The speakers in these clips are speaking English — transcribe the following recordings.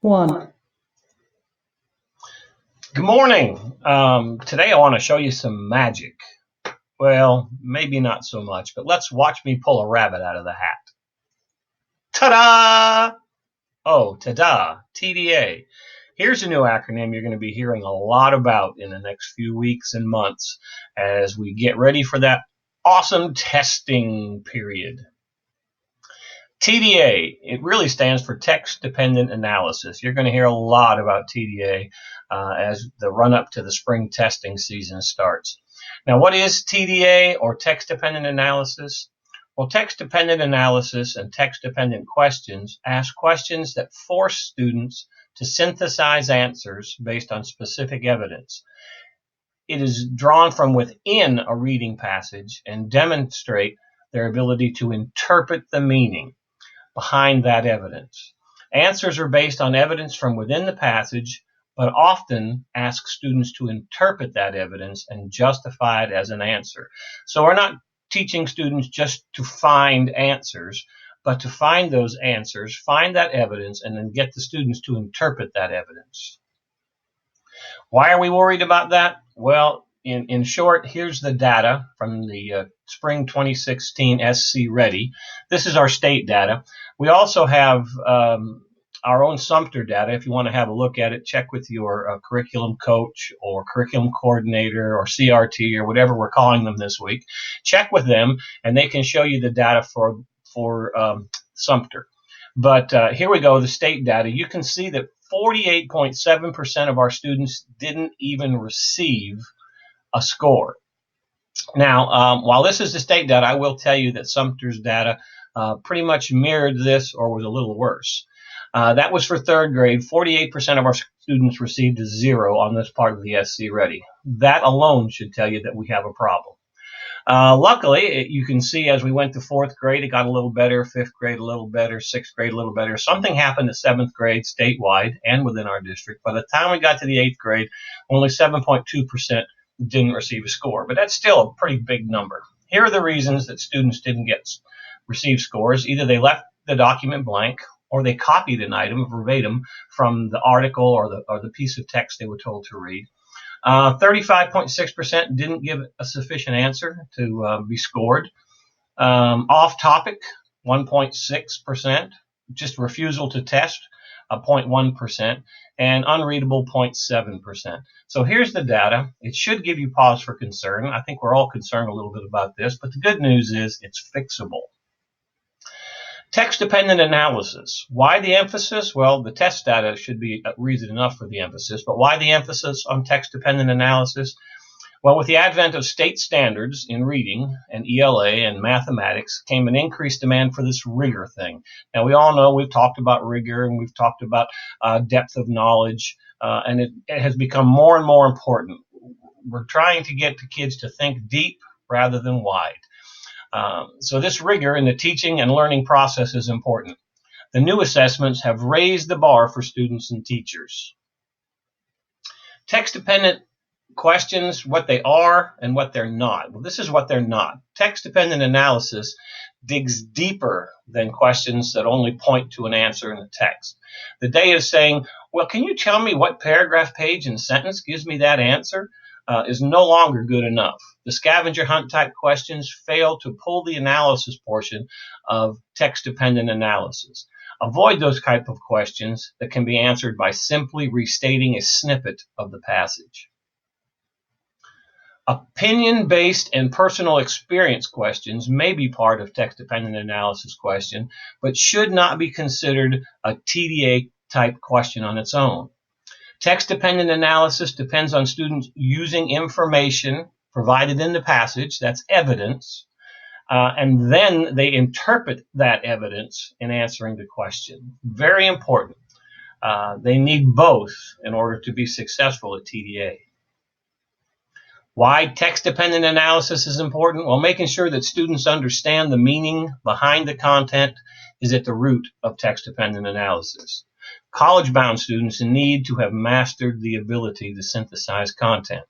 One. Good morning. Today I want to show you some magic. Well, maybe not so much, but let's watch me pull a rabbit out of the hat. Ta-da! Oh, ta-da, TDA. Here's a new acronym you're going to be hearing a lot about in the next few weeks and months as we get ready for that awesome testing period. TDA, it really stands for text-dependent analysis. You're going to hear a lot about TDA as the run-up to the spring testing season starts. Now, what is TDA, or text-dependent analysis? Well, text-dependent analysis and text-dependent questions ask questions that force students to synthesize answers based on specific evidence. It is drawn from within a reading passage and demonstrate their ability to interpret the meaning behind that evidence. Answers are based on evidence from within the passage, but often ask students to interpret that evidence and justify it as an answer. So we're not teaching students just to find answers, but to find those answers, find that evidence, and then get the students to interpret that evidence. Why are we worried about that? Well, in short, here's the data from the spring 2016 SC Ready. This is our state data. We also have our own Sumter data. If you want to have a look at it, check with your curriculum coach or curriculum coordinator or CRT or whatever we're calling them this week. Check with them, and they can show you the data for Sumter. But here we go, the state data. You can see that 48.7% of our students didn't even receive a score. Now, while this is the state data, I will tell you that Sumter's data pretty much mirrored this or was a little worse. That was for third grade. 48% of our students received a 0 on this part of the SC Ready. That alone should tell you that we have a problem. Luckily, you can see as we went to fourth grade, it got a little better, fifth grade a little better, sixth grade a little better. Something happened to seventh grade statewide and within our district. By the time we got to the eighth grade, only 7.2% didn't receive a score, but that's still a pretty big number. Here are the reasons that students didn't receive scores. Either they left the document blank, or they copied an item verbatim from the article or the piece of text they were told to read. 35.6% didn't give a sufficient answer to be scored. Off topic, 1.6%. Just refusal to test, 0.1%. And unreadable, 0.7%. So here's the data. It should give you pause for concern. I think we're all concerned a little bit about this, but the good news is it's fixable. Text-dependent analysis. Why the emphasis? Well, the test data should be reason enough for the emphasis, but why the emphasis on text-dependent analysis? Well, with the advent of state standards in reading and ELA and mathematics came an increased demand for this rigor thing. Now, we all know we've talked about rigor and we've talked about depth of knowledge, and it has become more and more important. We're trying to get the kids to think deep rather than wide. So this rigor in the teaching and learning process is important. The new assessments have raised the bar for students and teachers. Text-dependent questions, what they are and what they're not. Well, this is what they're not. Text-dependent analysis digs deeper than questions that only point to an answer in the text. The day of saying, well, can you tell me what paragraph, page, and sentence gives me that answer? Is no longer good enough. The scavenger hunt type questions fail to pull the analysis portion of text-dependent analysis. Avoid those type of questions that can be answered by simply restating a snippet of the passage. Opinion-based and personal experience questions may be part of text-dependent analysis question, but should not be considered a TDA type question on its own. Text-dependent analysis depends on students using information provided in the passage, that's evidence, and then they interpret that evidence in answering the question. Very important. They need both in order to be successful at TDA. Why text-dependent analysis is important? Well, making sure that students understand the meaning behind the content is at the root of text-dependent analysis. College-bound students need to have mastered the ability to synthesize content.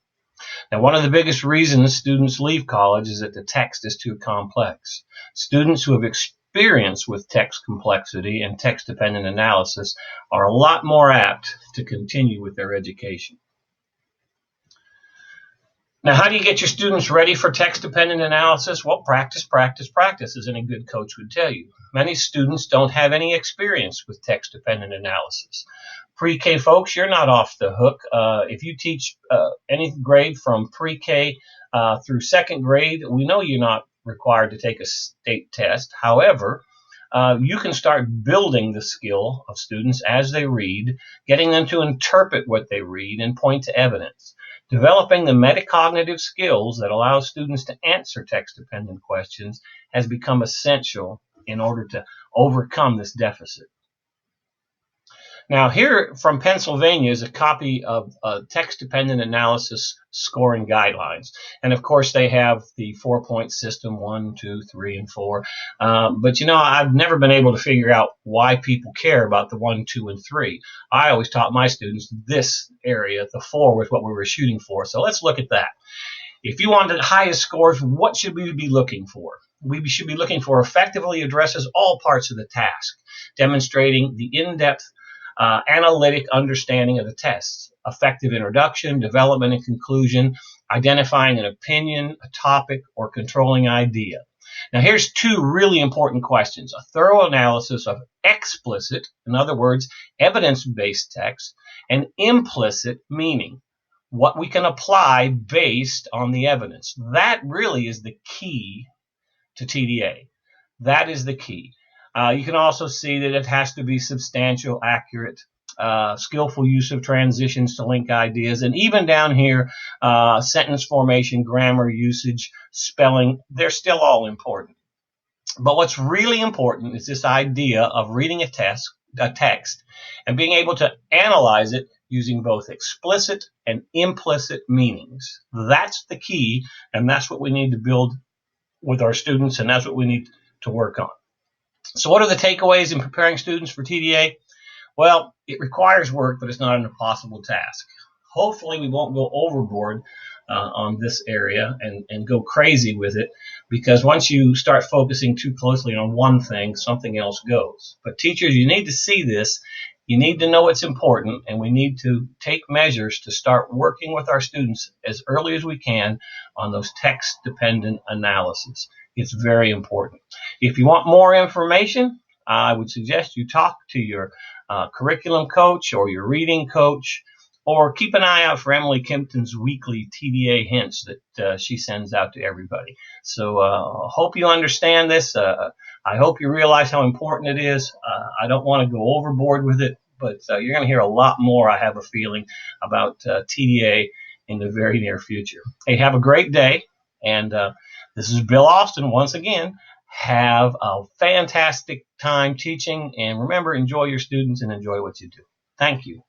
Now, one of the biggest reasons students leave college is that the text is too complex. Students who have experienced experience with text complexity and text-dependent analysis are a lot more apt to continue with their education. Now, how do you get your students ready for text-dependent analysis? Well, practice, practice, practice, as any good coach would tell you. Many students don't have any experience with text-dependent analysis. Pre-K folks, you're not off the hook. If you teach any grade from pre-K through second grade, we know you're not required to take a state test. However, you can start building the skill of students as they read, getting them to interpret what they read and point to evidence. Developing the metacognitive skills that allow students to answer text-dependent questions has become essential in order to overcome this deficit. Now, here from Pennsylvania is a copy of text-dependent analysis scoring guidelines. And of course, they have the 4-point system, 1, 2, 3, and 4. But I've never been able to figure out why people care about the 1, 2, and 3. I always taught my students this area, the 4, was what we were shooting for. So let's look at that. If you wanted the highest scores, what should we be looking for? We should be looking for effectively addresses all parts of the task, demonstrating the in-depth analytic understanding of the tests, effective introduction, development, and conclusion, identifying an opinion, a topic, or controlling idea. Now, here's 2 really important questions. A thorough analysis of explicit, in other words, evidence-based text, and implicit meaning, what we can apply based on the evidence. That really is the key to TDA. That is the key. You can also see that it has to be substantial, accurate, skillful use of transitions to link ideas, and even down here, sentence formation, grammar, usage, spelling, they're still all important. But what's really important is this idea of reading a text and being able to analyze it using both explicit and implicit meanings. That's the key, and that's what we need to build with our students, and that's what we need to work on. So what are the takeaways in preparing students for TDA? Well, it requires work, but it's not an impossible task. Hopefully we won't go overboard on this area and go crazy with it, because once you start focusing too closely on one thing, something else goes. But teachers, you need to see this. You need to know it's important, and we need to take measures to start working with our students as early as we can on those text-dependent analysis. It's very important. If you want more information, I would suggest you talk to your curriculum coach or your reading coach, or keep an eye out for Emily Kempton's weekly TDA hints that she sends out to everybody. So hope you understand this. I hope you realize how important it is. I don't want to go overboard with it, but you're going to hear a lot more, I have a feeling, about TDA in the very near future. Hey, have a great day. And this is Bill Austin once again. Have a fantastic time teaching. And remember, enjoy your students and enjoy what you do. Thank you.